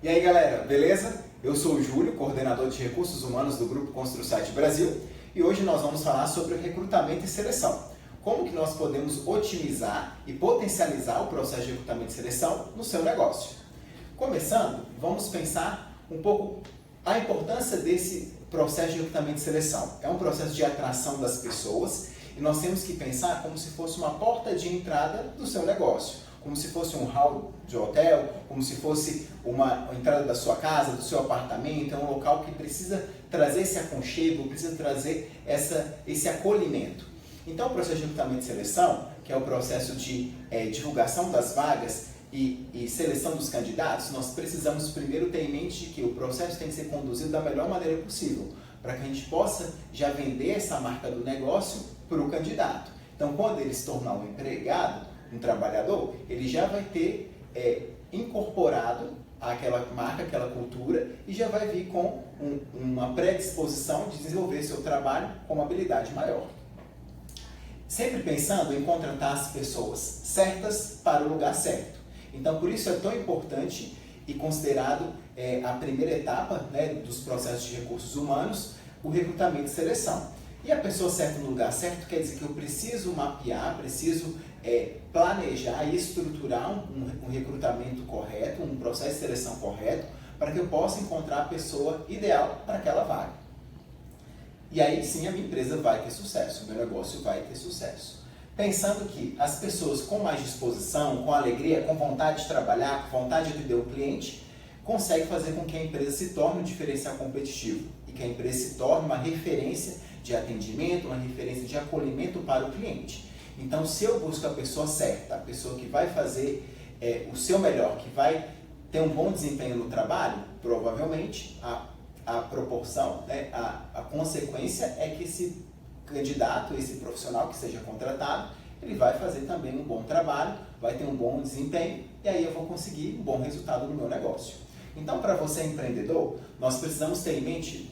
E aí galera, beleza? Eu sou o Júlio, coordenador de recursos humanos do Grupo ConstruSite Brasil, e hoje nós vamos falar sobre recrutamento e seleção. Como que nós podemos otimizar e potencializar o processo de recrutamento e seleção no seu negócio. Começando, vamos pensar um pouco a importância desse processo de recrutamento e seleção. É um processo de atração das pessoas e nós temos que pensar como se fosse uma porta de entrada do seu negócio. Como se fosse um hall de hotel, como se fosse uma entrada da sua casa, do seu apartamento. É um local que precisa trazer esse aconchego, precisa trazer esse acolhimento. Então, o processo de recrutamento e seleção, que é o processo de divulgação das vagas e seleção dos candidatos, nós precisamos primeiro ter em mente que o processo tem que ser conduzido da melhor maneira possível, para que a gente possa já vender essa marca do negócio para o candidato. Então, quando ele se tornar um empregado, um trabalhador, ele já vai ter incorporado aquela marca, aquela cultura e já vai vir com uma predisposição de desenvolver seu trabalho com uma habilidade maior. Sempre pensando em contratar as pessoas certas para o lugar certo. Então, por isso é tão importante e considerado a primeira etapa, né, dos processos de recursos humanos, o recrutamento e seleção. E a pessoa certa no lugar certo quer dizer que eu preciso mapear, preciso planejar e estruturar um recrutamento correto, um processo de seleção correto, para que eu possa encontrar a pessoa ideal para aquela vaga. E aí sim a minha empresa vai ter sucesso, o meu negócio vai ter sucesso. Pensando que as pessoas com mais disposição, com alegria, com vontade de trabalhar, com vontade de atender o cliente, conseguem fazer com que a empresa se torne um diferencial competitivo e que a empresa se torne uma referência de atendimento, uma referência de acolhimento para o cliente. Então, se eu busco a pessoa certa, a pessoa que vai fazer o seu melhor, que vai ter um bom desempenho no trabalho, provavelmente a proporção, né, a consequência é que esse candidato, esse profissional que seja contratado, ele vai fazer também um bom trabalho, vai ter um bom desempenho e aí eu vou conseguir um bom resultado no meu negócio. Então, para você empreendedor, nós precisamos ter em mente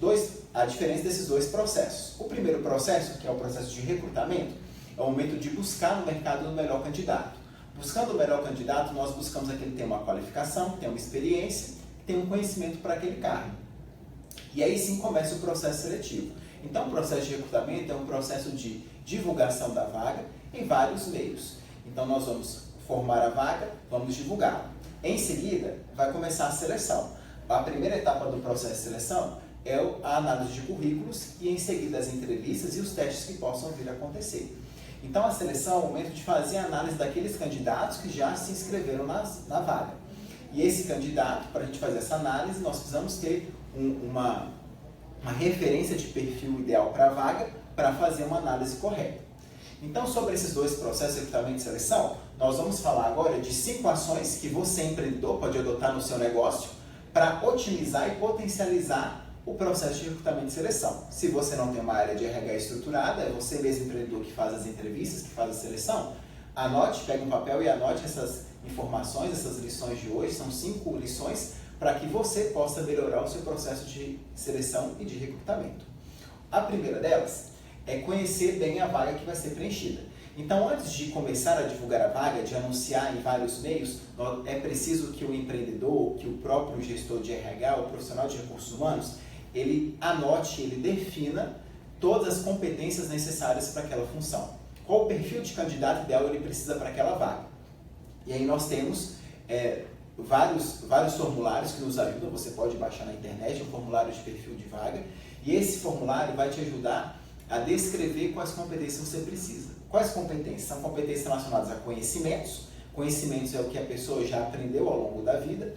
a diferença desses dois processos. O primeiro processo, que é o processo de recrutamento, é o momento de buscar no mercado o melhor candidato. Buscando o melhor candidato, nós buscamos aquele que tem uma qualificação, tem uma experiência, tem um conhecimento para aquele cargo. E aí sim começa o processo seletivo. Então, o processo de recrutamento é um processo de divulgação da vaga em vários meios. Então, nós vamos formar a vaga, vamos divulgar. Em seguida, vai começar a seleção. A primeira etapa do processo de seleção é a análise de currículos e em seguida as entrevistas e os testes que possam vir a acontecer. Então, a seleção é o momento de fazer a análise daqueles candidatos que já se inscreveram na vaga. E esse candidato, para a gente fazer essa análise, nós precisamos ter uma referência de perfil ideal para a vaga para fazer uma análise correta. Então, sobre esses dois processos de recrutamento e seleção, nós vamos falar agora de 5 ações que você, empreendedor, pode adotar no seu negócio para otimizar e potencializar o processo de recrutamento e seleção. Se você não tem uma área de RH estruturada, é você mesmo, empreendedor, que faz as entrevistas, que faz a seleção, anote, pegue um papel e anote essas informações, essas lições de hoje. São 5 lições para que você possa melhorar o seu processo de seleção e de recrutamento. A primeira delas é conhecer bem a vaga que vai ser preenchida. Então, antes de começar a divulgar a vaga, de anunciar em vários meios, é preciso que o empreendedor, que o próprio gestor de RH, o profissional de recursos humanos, ele anote, ele defina todas as competências necessárias para aquela função. Qual o perfil de candidato ideal ele precisa para aquela vaga? E aí nós temos vários formulários que nos ajudam. Você pode baixar na internet um formulário de perfil de vaga e esse formulário vai te ajudar a descrever quais competências você precisa. Quais competências? São competências relacionadas a conhecimentos. Conhecimentos é o que a pessoa já aprendeu ao longo da vida,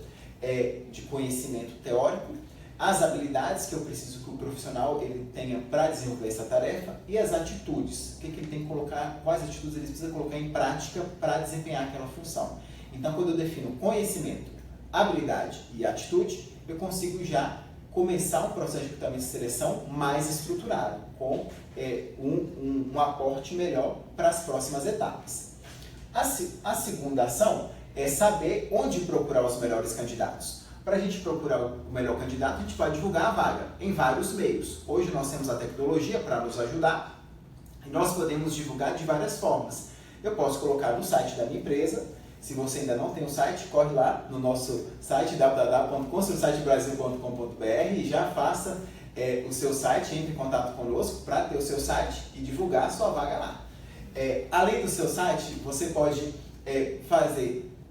de conhecimento teórico. As habilidades que eu preciso que o profissional ele tenha para desenvolver essa tarefa e as atitudes. O que ele tem que colocar, quais atitudes ele precisa colocar em prática para desempenhar aquela função. Então, quando eu defino conhecimento, habilidade e atitude, eu consigo já começar um processo de recrutamento e seleção mais estruturado, com um aporte melhor para as próximas etapas. A segunda ação é saber onde procurar os melhores candidatos. Para a gente procurar o melhor candidato, a gente vai divulgar a vaga em vários meios. Hoje nós temos a tecnologia para nos ajudar e nós podemos divulgar de várias formas. Eu posso colocar no site da minha empresa, Se você ainda não tem um site, corre lá no nosso site www.construsitebrasil.com.br e já faça o seu site, entre em contato conosco para ter o seu site e divulgar a sua vaga lá. Além do seu site, você pode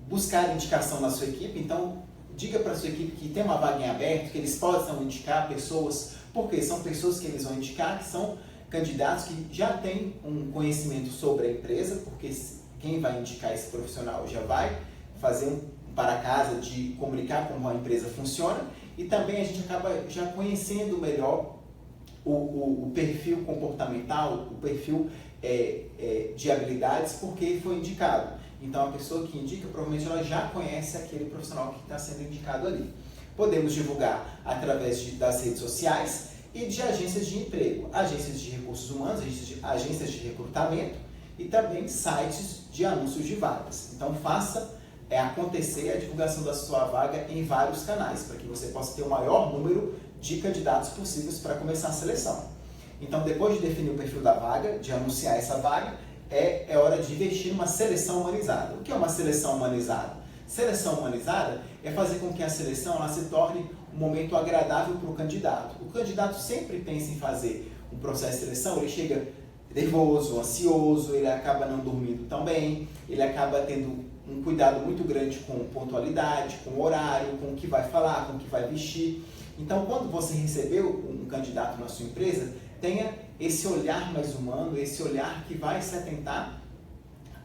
buscar indicação na sua equipe. Então, diga para a sua equipe que tem uma vaga em aberto, que eles possam indicar pessoas, porque são pessoas que eles vão indicar, que são candidatos que já têm um conhecimento sobre a empresa, porque quem vai indicar esse profissional já vai fazer um para casa de comunicar como a empresa funciona, e também a gente acaba já conhecendo melhor o perfil comportamental, o perfil de habilidades, porque foi indicado. Então a pessoa que indica provavelmente ela já conhece aquele profissional que está sendo indicado ali. Podemos divulgar através das redes sociais e de agências de emprego, agências de recursos humanos, agências de recrutamento e também sites de anúncios de vagas. Então faça acontecer a divulgação da sua vaga em vários canais, para que você possa ter o maior número de candidatos possíveis para começar a seleção. Então, depois de definir o perfil da vaga, de anunciar essa vaga, é hora de investir numa seleção humanizada. O que é uma seleção humanizada? Seleção humanizada é fazer com que a seleção ela se torne um momento agradável para o candidato. O candidato sempre pensa em fazer um processo de seleção, ele chega nervoso, ansioso, ele acaba não dormindo tão bem, ele acaba tendo um cuidado muito grande com pontualidade, com horário, com o que vai falar, com o que vai vestir. Então, quando você recebeu um candidato na sua empresa, tenha esse olhar mais humano, esse olhar que vai se atentar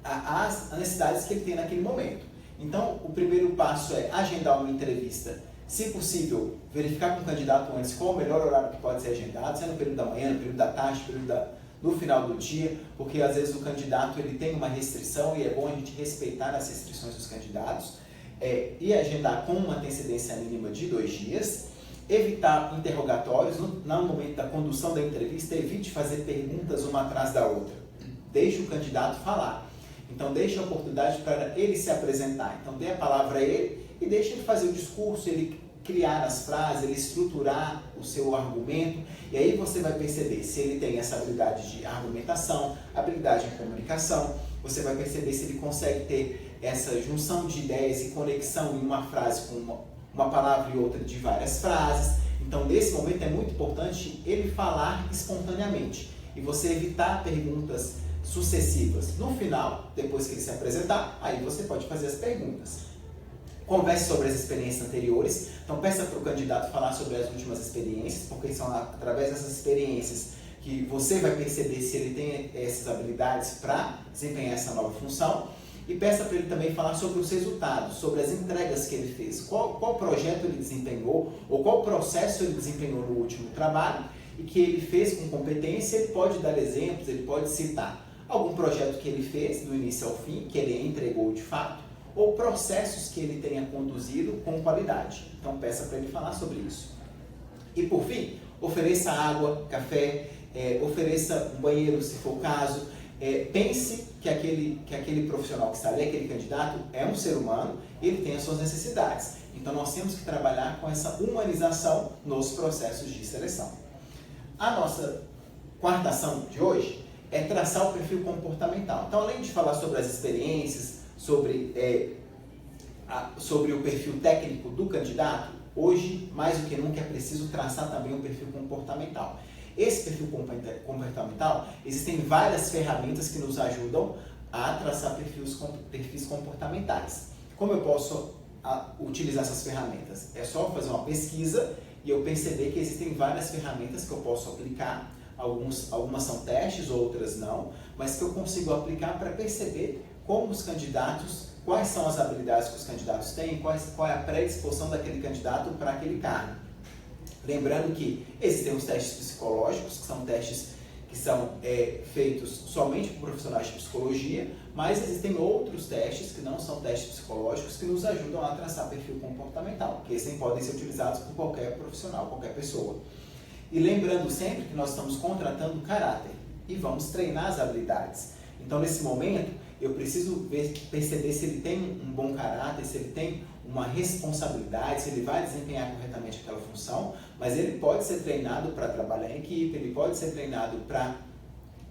às necessidades que ele tem naquele momento. Então, o primeiro passo é agendar uma entrevista. Se possível, verificar com o candidato antes qual o melhor horário que pode ser agendado, se é no período da manhã, no período da tarde, no final do dia, porque às vezes o candidato ele tem uma restrição e é bom a gente respeitar as restrições dos candidatos e agendar com uma antecedência mínima de 2 dias, evitar interrogatórios no momento da condução da entrevista, evite fazer perguntas uma atrás da outra, deixe o candidato falar. Então deixe a oportunidade para ele se apresentar, então dê a palavra a ele e deixe ele fazer o discurso, ele criar as frases, ele estruturar o seu argumento, e aí você vai perceber se ele tem essa habilidade de argumentação, habilidade em comunicação, você vai perceber se ele consegue ter essa junção de ideias e conexão em uma frase com uma palavra e outra de várias frases. Então, nesse momento é muito importante ele falar espontaneamente e você evitar perguntas sucessivas. No final, depois que ele se apresentar, aí você pode fazer as perguntas. Converse sobre as experiências anteriores, então peça para o candidato falar sobre as últimas experiências, porque são através dessas experiências que você vai perceber se ele tem essas habilidades para desempenhar essa nova função, e peça para ele também falar sobre os resultados, sobre as entregas que ele fez, qual projeto ele desempenhou, ou qual processo ele desempenhou no último trabalho, e que ele fez com competência. Ele pode dar exemplos, ele pode citar algum projeto que ele fez do início ao fim, que ele entregou de fato, ou processos que ele tenha conduzido com qualidade. Então peça para ele falar sobre isso. E por fim, ofereça água, café, ofereça um banheiro se for o caso. Pense que aquele profissional que está ali, aquele candidato, é um ser humano e ele tem as suas necessidades. Então nós temos que trabalhar com essa humanização nos processos de seleção. A nossa quarta ação de hoje é traçar o perfil comportamental. Então, além de falar sobre as experiências, sobre o perfil técnico do candidato, hoje, mais do que nunca, é preciso traçar também um perfil comportamental. Esse perfil comportamental, existem várias ferramentas que nos ajudam a traçar perfis comportamentais. Como eu posso utilizar essas ferramentas? É só fazer uma pesquisa e eu perceber que existem várias ferramentas que eu posso aplicar. Algumas são testes, outras não, mas que eu consigo aplicar para perceber como os candidatos, quais são as habilidades que os candidatos têm, qual é a predisposição daquele candidato para aquele cargo. Lembrando que existem os testes psicológicos, que são testes que são feitos somente por profissionais de psicologia, mas existem outros testes que não são testes psicológicos que nos ajudam a traçar perfil comportamental, que esses podem ser utilizados por qualquer profissional, qualquer pessoa. E lembrando sempre que nós estamos contratando caráter e vamos treinar as habilidades. Então, nesse momento, eu preciso perceber se ele tem um bom caráter, se ele tem uma responsabilidade, se ele vai desempenhar corretamente aquela função, mas ele pode ser treinado para trabalhar em equipe, ele pode ser treinado para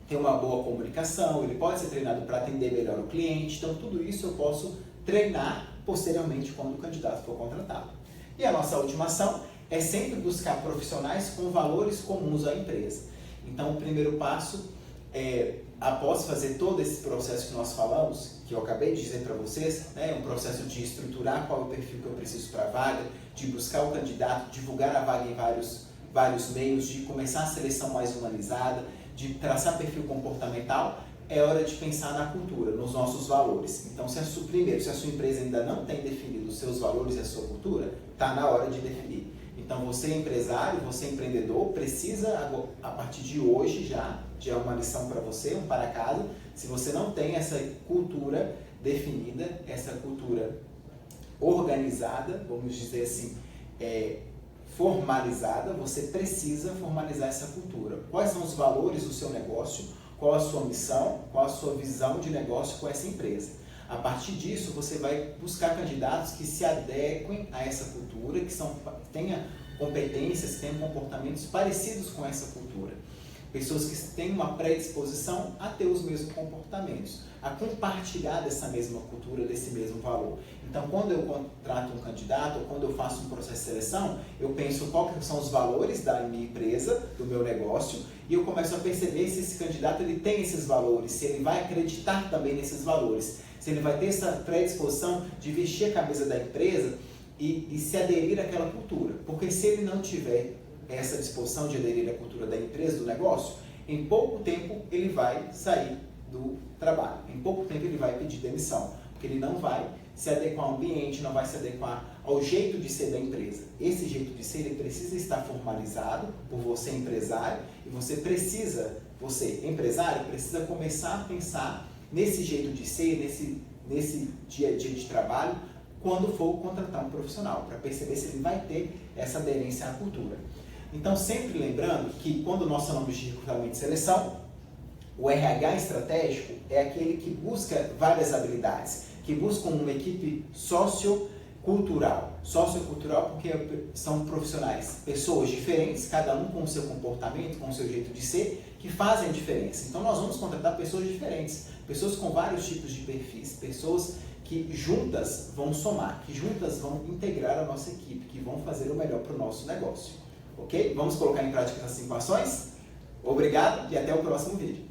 ter uma boa comunicação, ele pode ser treinado para atender melhor o cliente. Então, tudo isso eu posso treinar posteriormente quando o candidato for contratado. E a nossa última ação é sempre buscar profissionais com valores comuns à empresa. Então, o primeiro passo é, após fazer todo esse processo que nós falamos, que eu acabei de dizer para vocês, né, um processo de estruturar qual é o perfil que eu preciso para a vaga, de buscar o candidato, divulgar a vaga em vários meios, de começar a seleção mais humanizada, de traçar perfil comportamental, é hora de pensar na cultura, nos nossos valores. Então, se a sua empresa ainda não tem definido os seus valores e a sua cultura, está na hora de definir. Então, você empresário, você empreendedor, precisa, a partir de hoje já é uma lição para você, um para casa, se você não tem essa cultura definida, essa cultura organizada, vamos dizer assim, formalizada, você precisa formalizar essa cultura. Quais são os valores do seu negócio? Qual a sua missão? Qual a sua visão de negócio com essa empresa? A partir disso, você vai buscar candidatos que se adequem a essa cultura, que tenham competências, tenham comportamentos parecidos com essa cultura. Pessoas que têm uma predisposição a ter os mesmos comportamentos, a compartilhar dessa mesma cultura, desse mesmo valor. Então, quando eu contrato um candidato, ou quando eu faço um processo de seleção, eu penso quais são os valores da minha empresa, do meu negócio, e eu começo a perceber se esse candidato ele tem esses valores, se ele vai acreditar também nesses valores, se ele vai ter essa predisposição de vestir a camisa da empresa e se aderir àquela cultura. Porque se ele não tiver essa disposição de aderir à cultura da empresa, do negócio, em pouco tempo ele vai sair do trabalho, em pouco tempo ele vai pedir demissão, porque ele não vai se adequar ao ambiente, não vai se adequar ao jeito de ser da empresa. Esse jeito de ser, ele precisa estar formalizado por você, empresário, e você, empresário, precisa começar a pensar nesse jeito de ser, nesse dia a dia de trabalho, quando for contratar um profissional, para perceber se ele vai ter essa aderência à cultura. Então, sempre lembrando que quando nós falamos de recrutamento e seleção, o RH estratégico é aquele que busca várias habilidades, que busca uma equipe sociocultural. Sociocultural porque são profissionais, pessoas diferentes, cada um com o seu comportamento, com o seu jeito de ser, que fazem a diferença. Então, nós vamos contratar pessoas diferentes, pessoas com vários tipos de perfis, pessoas que juntas vão somar, que juntas vão integrar a nossa equipe, que vão fazer o melhor para o nosso negócio. Ok? Vamos colocar em prática essas 5 ações? Obrigado e até o próximo vídeo.